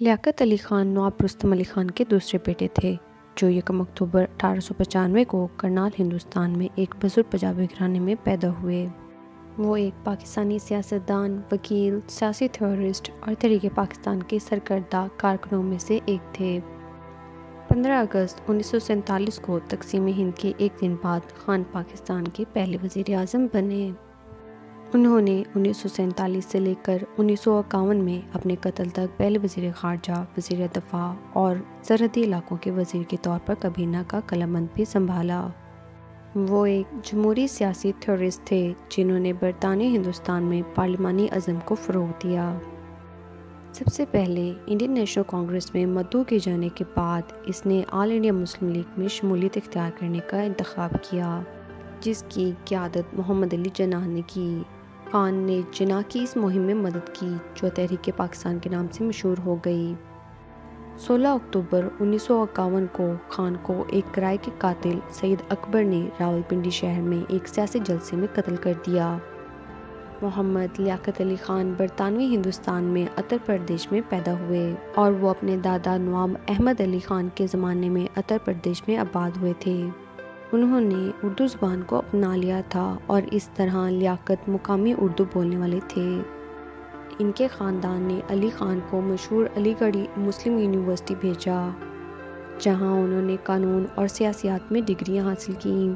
لیاقت علی خان نواب رستم علی خان کے دوسرے بیٹے تھے، جو 1 اکتوبر 1895 کو کرنال ہندوستان میں ایک بزرگ پنجابی گھرانے میں پیدا ہوئے۔ وہ ایک پاکستانی سیاستدان، وکیل، سیاسی تھیورسٹ اور تحریک پاکستان کے سرکردہ کارکنوں میں سے ایک تھے۔ 15 اگست 1947 کو تقسیم ہند کے ایک دن بعد خان پاکستان کے پہلے وزیر اعظم بنے۔ انہوں نے 1947 سے لے کر 1951 میں اپنے قتل تک پہلے وزیر خارجہ، وزیر دفاع اور سرحدی علاقوں کے وزیر کے طور پر کابینہ کا قلمبند بھی سنبھالا۔ وہ ایک جمہوری سیاسی تھیورسٹ تھے جنہوں نے برطانوی ہندوستان میں پارلیمانی عزم کو فروغ دیا۔ سب سے پہلے انڈین نیشنل کانگریس میں مدعو کیے جانے کے بعد اس نے آل انڈیا مسلم لیگ میں شمولیت اختیار کرنے کا انتخاب کیا، جس کی قیادت محمد علی جناح نے کی۔ خان نے جناح کی اس مہم میں مدد کی جو تحریک پاکستان کے نام سے مشہور ہو گئی۔ 16 اکتوبر 1951 کو خان کو ایک کرائے کے قاتل سید اکبر نے راولپنڈی شہر میں ایک سیاسی جلسے میں قتل کر دیا۔ محمد لیاقت علی خان برطانوی ہندوستان میں اتر پردیش میں پیدا ہوئے اور وہ اپنے دادا نواب احمد علی خان کے زمانے میں اتر پردیش میں آباد ہوئے تھے۔ انہوں نے اردو زبان کو اپنا لیا تھا اور اس طرح لیاقت مقامی اردو بولنے والے تھے۔ ان کے خاندان نے علی خان کو مشہور علی گڑھ مسلم یونیورسٹی بھیجا، جہاں انہوں نے قانون اور سیاسیات میں ڈگریاں حاصل کیں۔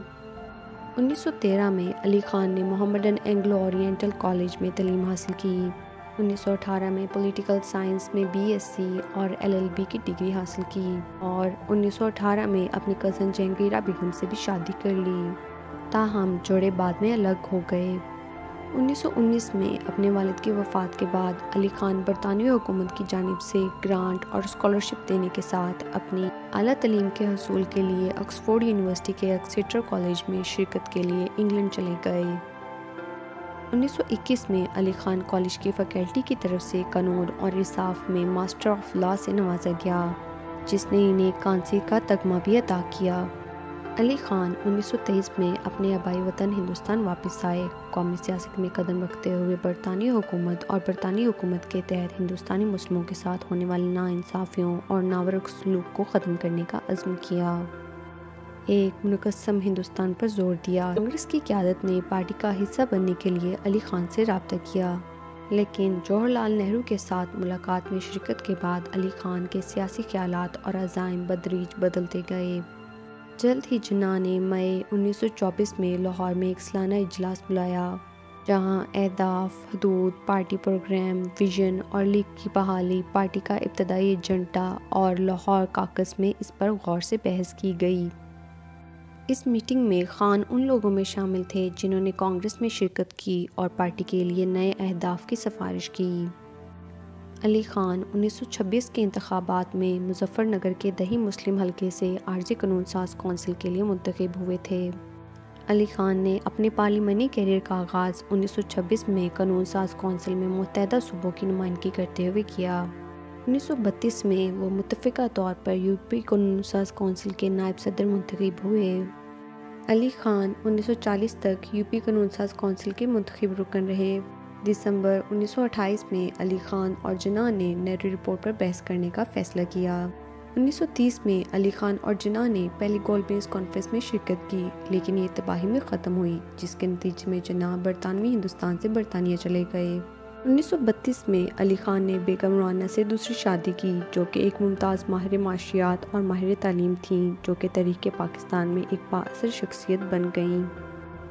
1913 میں علی خان نے محمدن اینگلو اورینٹل کالج میں تعلیم حاصل کی۔ 1918 میں پولیٹیکل سائنس میں BSc اور LLB کی ڈگری حاصل کی اور 1918 میں اپنی کزن جہانگیرہ بیگم سے بھی شادی کر لی، تاہم جوڑے بعد میں الگ ہو گئے۔ 1919 میں اپنے والد کی وفات کے بعد علی خان برطانوی حکومت کی جانب سے گرانٹ اور اسکالرشپ دینے کے ساتھ اپنی اعلیٰ تعلیم کے حصول کے لیے آکسفورڈ یونیورسٹی کے ایکسیٹر کالج میں شرکت کے لیے انگلینڈ چلے گئے۔ 1921 میں علی خان کالج کی فیکلٹی کی طرف سے قانون اور انصاف میں ماسٹر آف لا سے نوازا گیا، جس نے انہیں کانسی کا تمغہ بھی عطا کیا۔ علی خان 1923 میں اپنے آبائی وطن ہندوستان واپس آئے، قومی سیاست میں قدم رکھتے ہوئے برطانوی حکومت اور برطانوی حکومت کے تحت ہندوستانی مسلموں کے ساتھ ہونے والی ناانصافیوں اور ناورک سلوک کو ختم کرنے کا عزم کیا۔ ایک منقسم ہندوستان پر زور دیا۔ کانگریس کی قیادت نے پارٹی کا حصہ بننے کے لیے علی خان سے رابطہ کیا، لیکن جواہر لال نہرو کے ساتھ ملاقات میں شرکت کے بعد علی خان کے سیاسی خیالات اور عزائم بدریج بدلتے گئے۔ جلد ہی جناح نے مئی 1924 میں لاہور میں ایک سالانہ اجلاس بلایا، جہاں اہداف، حدود، پارٹی پروگرام، ویژن اور لیگ کی بحالی، پارٹی کا ابتدائی ایجنڈا اور لاہور کاکس میں اس پر غور سے بحث کی گئی۔ اس میٹنگ میں خان ان لوگوں میں شامل تھے جنہوں نے کانگریس میں شرکت کی اور پارٹی کے لیے نئے اہداف کی سفارش کی۔ علی خان 1926 کے انتخابات میں مظفر نگر کے دہی مسلم حلقے سے عارضی قانون ساز کونسل کے لیے منتخب ہوئے تھے۔ علی خان نے اپنے پارلیمانی کیریئر کا آغاز 1926 میں قانون ساز کونسل میں متحدہ صوبوں کی نمائندگی کرتے ہوئے کیا۔ 1932 میں وہ متفقہ طور پر یورپی قانون ساز کونسل کے نائب صدر منتخب ہوئے۔ علی خان 1940 تک یوپی قانون ساز کونسل کے منتخب رکن رہے۔ دسمبر 1928 میں علی خان اور جناح نے نہرو رپورٹ پر بحث کرنے کا فیصلہ کیا۔ 1930 میں علی خان اور جناح نے پہلی گول بیس کانفرنس میں شرکت کی، لیکن یہ تباہی میں ختم ہوئی، جس کے نتیجے میں جناح برطانوی ہندوستان سے برطانیہ چلے گئے۔ 1932 میں علی خان نے بیگم روانہ سے دوسری شادی کی، جو کہ ایک ممتاز ماہر معاشیات اور ماہر تعلیم تھیں، جو کہ تحریک پاکستان میں ایک بااثر شخصیت بن گئیں۔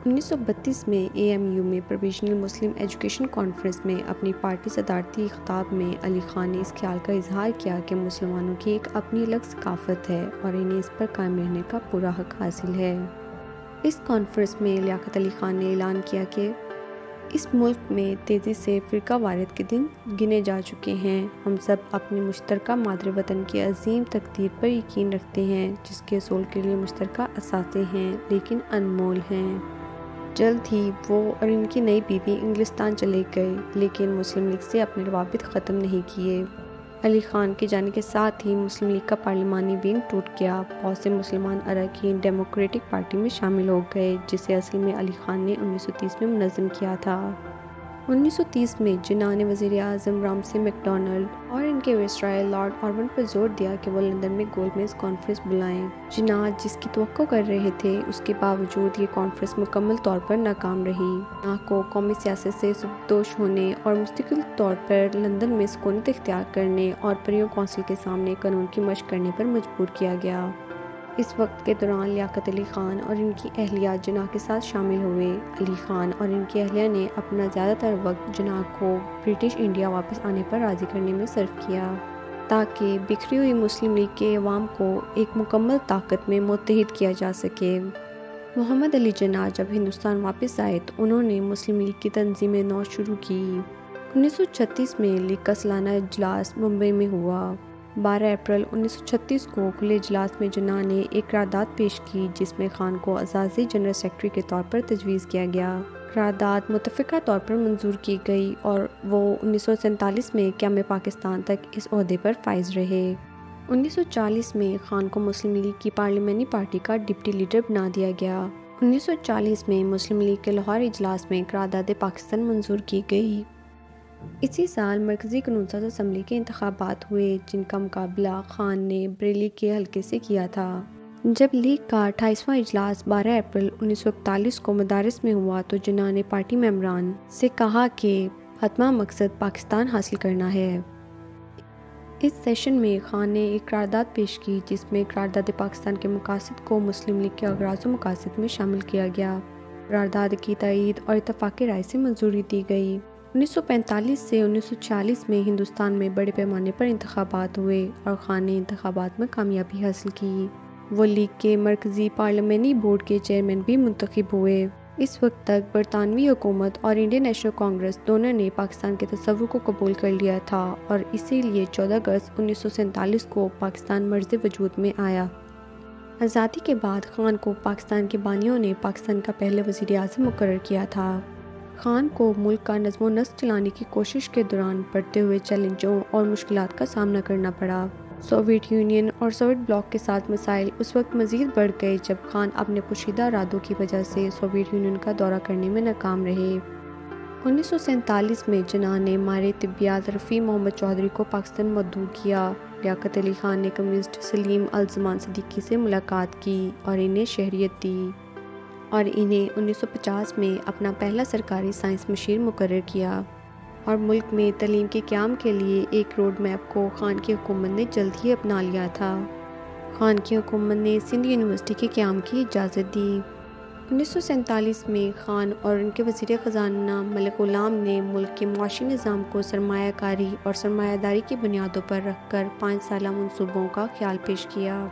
1932 میں AMU میں پروویژنل مسلم ایجوکیشن کانفرنس میں اپنی پارٹی صدارتی خطاب میں علی خان نے اس خیال کا اظہار کیا کہ مسلمانوں کی ایک اپنی الگ ثقافت ہے اور انہیں اس پر قائم رہنے کا پورا حق حاصل ہے۔ اس کانفرنس میں لیاقت علی خان نے اعلان کیا کہ اس ملک میں تیزی سے فرقہ واریت کے دن گنے جا چکے ہیں۔ ہم سب اپنی مشترکہ مادر وطن کی عظیم تقدیر پر یقین رکھتے ہیں، جس کے حصول کے لیے مشترکہ اثاثے ہیں لیکن انمول ہیں۔ جلد ہی وہ اور ان کی نئی بیوی انگلستان چلے گئے، لیکن مسلم لیگ سے اپنے روابط ختم نہیں کیے۔ علی خان کے جانے کے ساتھ ہی مسلم لیگ کا پارلیمانی ونگ ٹوٹ گیا۔ بہت سے مسلمان اراکین ڈیموکریٹک پارٹی میں شامل ہو گئے، جسے اصل میں علی خان نے 1930 میں منظم کیا تھا۔ 1930 میں جناح نے وزیر اعظم رامسے میک ڈونلڈ اور ان کے وائسرائے لارڈ آرون پر زور دیا کہ وہ لندن میں گول میز کانفرنس بلائیں۔ جناح جس کی توقع کر رہے تھے، اس کے باوجود یہ کانفرنس مکمل طور پر ناکام رہی۔ جناح کو قومی سیاست سے سبکدوش ہونے اور مستقل طور پر لندن میں سکونت اختیار کرنے اور پریوں کونسل کے سامنے قانون کی مشق کرنے پر مجبور کیا گیا۔ اس وقت کے دوران لیاقت علی خان اور ان کی اہلیہ جناح کے ساتھ شامل ہوئے۔ علی خان اور ان کی اہلیہ نے اپنا زیادہ تر وقت جناح کو برٹش انڈیا واپس آنے پر راضی کرنے میں صرف کیا تاکہ بکھری ہوئی مسلم لیگ کے عوام کو ایک مکمل طاقت میں متحد کیا جا سکے۔ محمد علی جناح جب ہندوستان واپس آئے تو انہوں نے مسلم لیگ کی تنظیم نو شروع کی۔ 1936 میں لیگ کا سالانہ اجلاس ممبئی میں ہوا۔ 12 اپریل 1936 کو کھلے اجلاس میں جناح نے ایک قرارداد پیش کی جس میں خان کو اعزازی جنرل سیکرٹری کے طور پر تجویز کیا گیا۔ قرارداد متفقہ طور پر منظور کی گئی اور وہ 1947 میں قیام پاکستان تک اس عہدے پر فائز رہے۔ 1940 میں خان کو مسلم لیگ کی پارلیمانی پارٹی کا ڈپٹی لیڈر بنا دیا گیا۔ 1940 میں مسلم لیگ کے لاہور اجلاس میں قرارداد پاکستان منظور کی گئی۔ اسی سال مرکزی قانون ساز اسمبلی کے انتخابات ہوئے جن کا مقابلہ خان نے بریلی کے حلقے سے کیا تھا۔ جب لیگ کا 28واں اجلاس 12 اپریل 1941 کو مدارس میں ہوا تو جناح نے پارٹی ممبران سے کہا کہ حتمی مقصد پاکستان حاصل کرنا ہے۔ اس سیشن میں خان نے ایک قرارداد پیش کی جس میں قرارداد پاکستان کے مقاصد کو مسلم لیگ کے اغراض و مقاصد میں شامل کیا گیا۔ قرارداد کی تائید اور اتفاق رائے سے منظوری دی گئی۔ 1945 سے 1946 میں ہندوستان میں بڑے پیمانے پر انتخابات ہوئے اور خان نے انتخابات میں کامیابی حاصل کی۔ وہ لیگ کے مرکزی پارلیمانی بورڈ کے چیئرمین بھی منتخب ہوئے۔ اس وقت تک برطانوی حکومت اور انڈین نیشنل کانگریس دونوں نے پاکستان کے تصور کو قبول کر لیا تھا اور اسی لیے 14 اگست 1947 کو پاکستان مرز وجود میں آیا۔ آزادی کے بعد خان کو پاکستان کے بانیوں نے پاکستان کا پہلے وزیر اعظم مقرر کیا تھا۔ خان کو ملک کا نظم و نسق چلانے کی کوشش کے دوران بڑھتے ہوئے چیلنجوں اور مشکلات کا سامنا کرنا پڑا۔ سوویت یونین اور سوویت بلاک کے ساتھ مسائل اس وقت مزید بڑھ گئے جب خان اپنے پوشیدہ ارادوں کی وجہ سے سوویت یونین کا دورہ کرنے میں ناکام رہے۔ 1947 میں جناح نے ماہر طبیات رفیع محمد چودھری کو پاکستان مدعو کیا۔ لیاقت علی خان نے کمیونسٹ سلیم الزمان صدیقی سے ملاقات کی اور انہیں شہریت دی اور انہیں 1950 میں اپنا پہلا سرکاری سائنس مشیر مقرر کیا اور ملک میں تعلیم کے قیام کے لیے ایک روڈ میپ کو خان کی حکومت نے جلد ہی اپنا لیا تھا۔ خان کی حکومت نے سندھ یونیورسٹی کے قیام کی اجازت دی۔ 1947 میں خان اور ان کے وزیر خزانہ ملک غلام نے ملک کے معاشی نظام کو سرمایہ کاری اور سرمایہ داری کی بنیادوں پر رکھ کر 5 سالہ منصوبوں کا خیال پیش کیا۔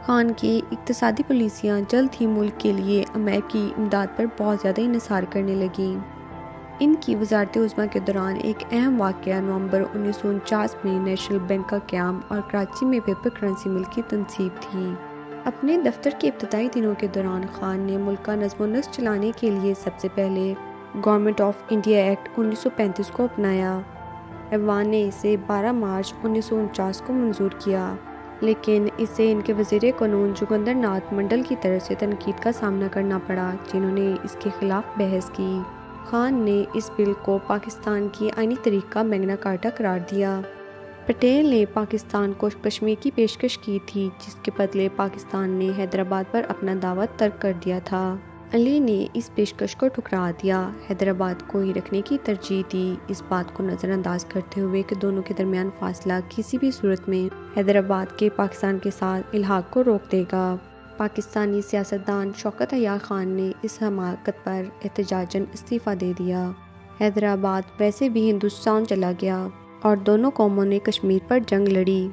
خان کی اقتصادی پالیسیاں جلد ہی ملک کے لیے امریکی امداد پر بہت زیادہ انحصار کرنے لگیں۔ ان کی وزارت عظمیٰ کے دوران ایک اہم واقعہ نومبر 1949 میں نیشنل بینک کا قیام اور کراچی میں پیپر کرنسی ملک کی تنصیب تھی۔ اپنے دفتر کے ابتدائی دنوں کے دوران خان نے ملک کا نظم و نسق چلانے کے لیے سب سے پہلے گورنمنٹ آف انڈیا ایکٹ 1935 کو اپنایا۔ ایوان نے اسے 12 مارچ 1949 کو منظور کیا، لیکن اسے ان کے وزیر قانون جوگندر ناتھ منڈل کی طرف سے تنقید کا سامنا کرنا پڑا جنہوں نے اس کے خلاف بحث کی۔ خان نے اس بل کو پاکستان کی آئینی تاریخ کا میگنا کارٹا قرار دیا۔ پٹیل نے پاکستان کو کشمیر کی پیشکش کی تھی جس کے بدلے پاکستان نے حیدرآباد پر اپنا دعوت ترک کر دیا تھا۔ علی نے اس پیشکش کو ٹھکرا دیا، حیدرآباد کو ہی رکھنے کی ترجیح دی، اس بات کو نظر انداز کرتے ہوئے کہ دونوں کے درمیان فاصلہ کسی بھی صورت میں حیدرآباد کے پاکستان کے ساتھ الحاق کو روک دے گا۔ پاکستانی سیاستدان شوکت عیاض خان نے اس حماقت پر احتجاجاً استعفیٰ دے دیا۔ حیدرآباد ویسے بھی ہندوستان چلا گیا اور دونوں قوموں نے کشمیر پر جنگ لڑی۔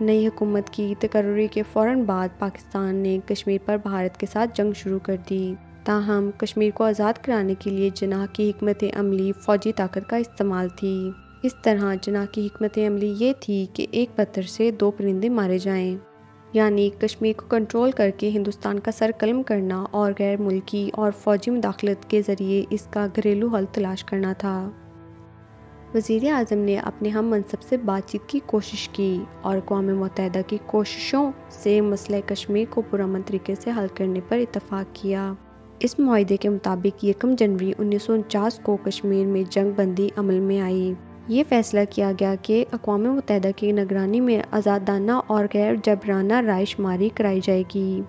نئی حکومت کی تقرری کے فوراً بعد پاکستان نے کشمیر پر بھارت کے ساتھ جنگ شروع کر دی۔ تاہم کشمیر کو آزاد کرانے کے لیے جناح کی حکمت عملی فوجی طاقت کا استعمال تھی۔ اس طرح جناح کی حکمت عملی یہ تھی کہ ایک پتھر سے 2 پرندے مارے جائیں، یعنی کشمیر کو کنٹرول کر کے ہندوستان کا سر قلم کرنا اور غیر ملکی اور فوجی مداخلت کے ذریعے اس کا گھریلو حل تلاش کرنا تھا۔ وزیر اعظم نے اپنے ہم منصب سے بات چیت کی کوشش کی اور اقوام متحدہ کی کوششوں سے مسئلہ کشمیر کو پرامن طریقے سے حل کرنے پر اتفاق کیا۔ اس معاہدے کے مطابق 1 جنوری 1949 کو کشمیر میں جنگ بندی عمل میں آئی۔ یہ فیصلہ کیا گیا کہ اقوام متحدہ کی نگرانی میں آزادانہ اور غیر جبرانہ رائے شماری کرائی جائے گی۔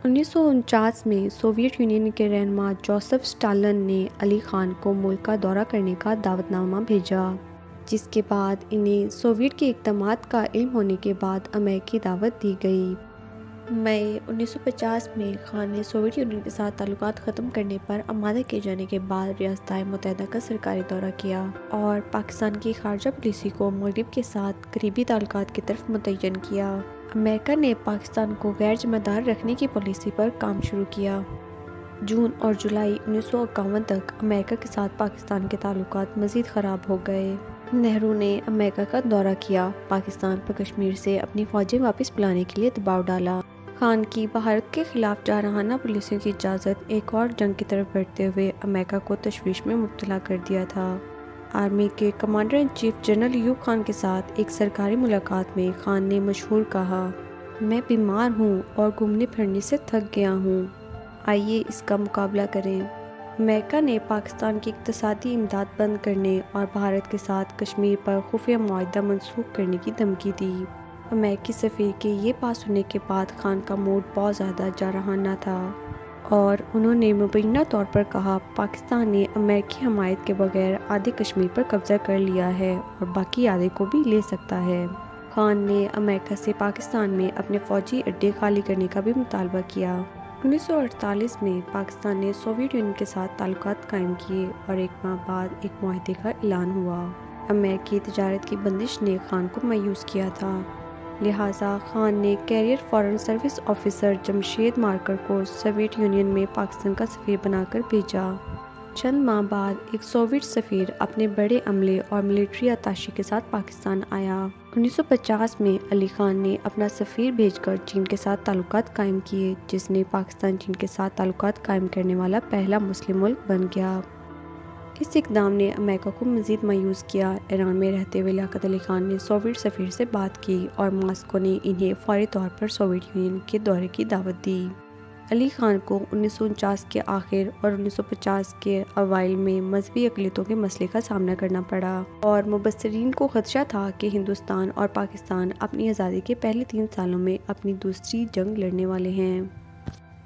1949 میں سوویت یونین کے رہنما جوزف اسٹالن نے علی خان کو ملک کا دورہ کرنے کا دعوت نامہ بھیجا، جس کے بعد انہیں سوویت کے اقدامات کا علم ہونے کے بعد امریکی دعوت دی گئی۔ مئی 1950 میں خان نے سوویت یونین کے ساتھ تعلقات ختم کرنے پر آمادہ کیے جانے کے بعد ریاستہائے متحدہ کا سرکاری دورہ کیا اور پاکستان کی خارجہ پالیسی کو مغرب کے ساتھ قریبی تعلقات کی طرف متعین کیا۔ امریکہ نے پاکستان کو غیر ذمہ دار رکھنے کی پالیسی پر کام شروع کیا۔ جون اور جولائی 1951 تک امریکہ کے ساتھ پاکستان کے تعلقات مزید خراب ہو گئے۔ نہرو نے امریکہ کا دورہ کیا، پاکستان پر کشمیر سے اپنی فوجیں واپس بلانے کے لیے دباؤ ڈالا۔ خان کی بھارت کے خلاف جارحانہ پالیسیوں کی اجازت ایک اور جنگ کی طرف بڑھتے ہوئے امریکہ کو تشویش میں مبتلا کر دیا تھا۔ آرمی کے commander in chief general Ayub Khan کے ساتھ ایک سرکاری ملاقات میں خان نے مشہور کہا، میں بیمار ہوں اور گھومنے پھرنے سے تھک گیا ہوں، آئیے اس کا مقابلہ کریں۔ امریکہ نے پاکستان کی اقتصادی امداد بند کرنے اور بھارت کے ساتھ کشمیر پر خفیہ معاہدہ منسوخ کرنے کی دھمکی دی۔ امریکی سفیر کے یہ بات سننے کے بعد خان کا موڈ بہت زیادہ جارحانہ تھا اور انہوں نے مبینہ طور پر کہا، پاکستان نے امریکی حمایت کے بغیر آدھے کشمیر پر قبضہ کر لیا ہے اور باقی آدھے کو بھی لے سکتا ہے۔ خان نے امریکہ سے پاکستان میں اپنے فوجی اڈے خالی کرنے کا بھی مطالبہ کیا۔ 1948 میں پاکستان نے سوویت یونین کے ساتھ تعلقات قائم کیے اور ایک ماہ بعد ایک معاہدے کا اعلان ہوا۔ امریکی تجارت کی بندش نے خان کو مایوس کیا تھا، لہٰذا خان نے career foreign service officer Jamshed Marker کو سوویت یونین میں پاکستان کا سفیر بنا کر بھیجا۔ چند ماہ بعد ایک سوویت سفیر اپنے بڑے عملے اور ملٹری اتاشی کے ساتھ پاکستان آیا۔ 1950 میں علی خان نے اپنا سفیر بھیج کر چین کے ساتھ تعلقات قائم کیے، جس نے پاکستان چین کے ساتھ تعلقات قائم کرنے والا پہلا مسلم ملک بن گیا۔ اس اقدام نے امریکہ کو مزید مایوس کیا۔ ایران میں رہتے ہوئے لیاقت علی خان نے سوویت سفیر سے بات کی اور ماسکو نے انہیں فوری طور پر سوویت یونین کے دورے کی دعوت دی۔ علی خان کو 1949 کے آخر اور 1950 کے اوائل میں مذہبی اقلیتوں کے مسئلے کا سامنا کرنا پڑا اور مبصرین کو خدشہ تھا کہ ہندوستان اور پاکستان اپنی آزادی کے پہلے 3 سالوں میں اپنی دوسری جنگ لڑنے والے ہیں۔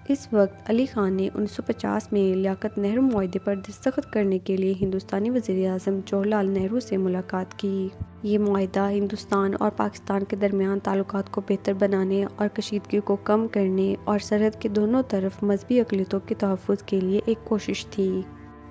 اس وقت علی خان نے 1950 میں لیاقت نہرو معاہدے پر دستخط کرنے کے لیے ہندوستانی وزیر اعظم جواہر لال نہرو سے ملاقات کی۔ یہ معاہدہ ہندوستان اور پاکستان کے درمیان تعلقات کو بہتر بنانے اور کشیدگی کو کم کرنے اور سرحد کے دونوں طرف مذہبی اقلیتوں کے تحفظ کے لیے ایک کوشش تھی۔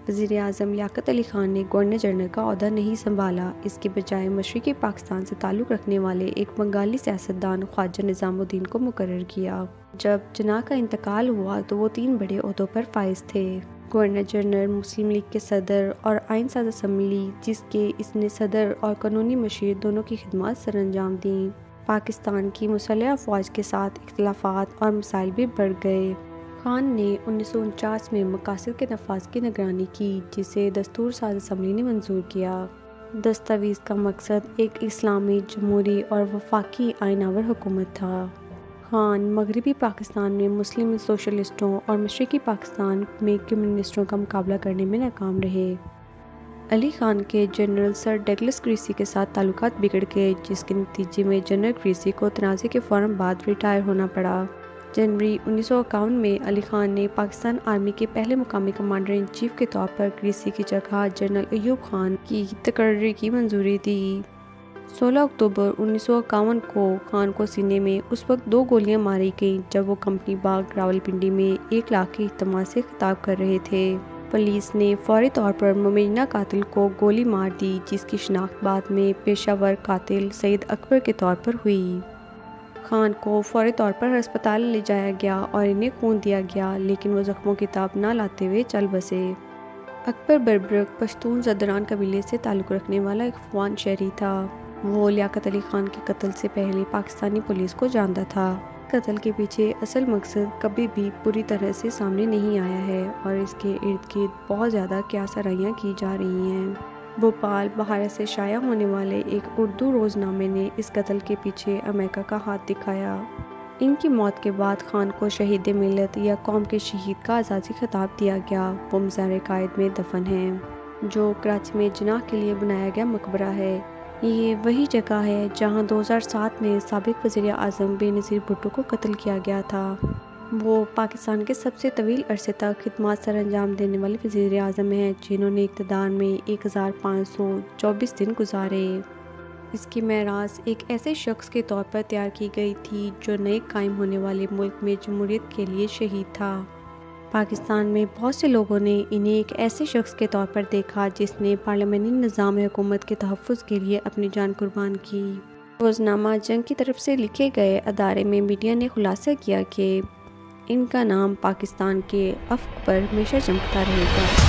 وزیر اعظم لیاقت علی خان نے گورنر جنرل کا عہدہ نہیں سنبھالا، اس کے بجائے مشرقی پاکستان سے تعلق رکھنے والے ایک بنگالی سیاستدان خواجہ نظام الدین کو مقرر کیا۔ جب جناح کا انتقال ہوا تو وہ 3 بڑے عہدوں پر فائز تھے، گورنر جنرل، مسلم لیگ کے صدر اور آئین ساز اسمبلی، جس کے اس نے صدر اور قانونی مشیر دونوں کی خدمات سر انجام دیں۔ پاکستان کی مسلح افواج کے ساتھ اختلافات اور مسائل بھی بڑھ گئے۔ خان نے 1949 میں مقاصد کے نفاذ کی نگرانی کی، جسے دستور ساز اسمبلی نے منظور کیا۔ دستاویز کا مقصد ایک اسلامی، جمہوری اور وفاقی آئین آور حکومت تھا۔ خان مغربی پاکستان میں مسلم سوشلسٹوں اور مشرقی پاکستان میں کمیونسٹوں کا مقابلہ کرنے میں ناکام رہے۔ علی خان کے جنرل سر ڈگلس گریسی کے ساتھ تعلقات بگڑ گئے، جس کے نتیجے میں جنرل گریسی کو تنازع کے فوراً بعد ریٹائر ہونا پڑا۔ جنوری 1951 میں علی خان نے پاکستان آرمی کے پہلے مقامی کمانڈر ان چیف کے طور پر گریسی کی جگہ جنرل ایوب خان کی تقرری کی منظوری دی۔ 16 اکتوبر 1951 کو خان کو سینے میں اس وقت 2 گولیاں ماری گئیں جب وہ کمپنی باغ راولپنڈی میں 1 لاکھ کے اجتماع سے خطاب کر رہے تھے۔ پولیس نے فوری طور پر مبینہ قاتل کو گولی مار دی، جس کی شناخت بعد میں پیشہ ور قاتل سید اکبر کے طور پر ہوئی۔ خان کو فوری طور پر ہسپتال لے جایا گیا اور انہیں خون دیا گیا، لیکن وہ زخموں کی تاب نہ لاتے ہوئے چل بسے۔ اکبر بربرک پشتون زدران قبیلے سے تعلق رکھنے والا ایک افغان شہری تھا۔ وہ لیاقت علی خان کے قتل سے پہلے پاکستانی پولیس کو جانتا تھا۔ قتل کے پیچھے اصل مقصد کبھی بھی پوری طرح سے سامنے نہیں آیا ہے اور اس کے ارد گرد بہت زیادہ قیاس آرائیاں کی جا رہی ہیں۔ بھوپال، بھارت سے شائع ہونے والے ایک اردو روزنامے نے اس قتل کے پیچھے امریکہ کا ہاتھ دکھایا۔ ان کی موت کے بعد خان کو شہید ملت یا قوم کے شہید کا اعزازی خطاب دیا گیا۔ وہ مزار قائد میں دفن ہیں، جو کراچی میں جناح کے لیے بنایا گیا مقبرہ ہے۔ یہ وہی جگہ ہے جہاں 2007 میں سابق وزیر اعظم بے نظیر بھٹو کو قتل کیا گیا تھا۔ وہ پاکستان کے سب سے طویل عرصے تک خدمات سر انجام دینے والے وزیر اعظم ہیں، جنہوں نے اقتدار میں 1524 دن گزارے۔ اس کی میراث ایک ایسے شخص کے طور پر تیار کی گئی تھی جو نئے قائم ہونے والے ملک میں جمہوریت کے لیے شہید تھا۔ پاکستان میں بہت سے لوگوں نے انہیں ایک ایسے شخص کے طور پر دیکھا جس نے پارلیمانی نظام حکومت کے تحفظ کے لیے اپنی جان قربان کی۔ روزنامہ جنگ کی طرف سے لکھے گئے ادارے میں میڈیا نے خلاصہ کیا کہ ان کا نام پاکستان کے افق پر ہمیشہ چمکتا رہے گا۔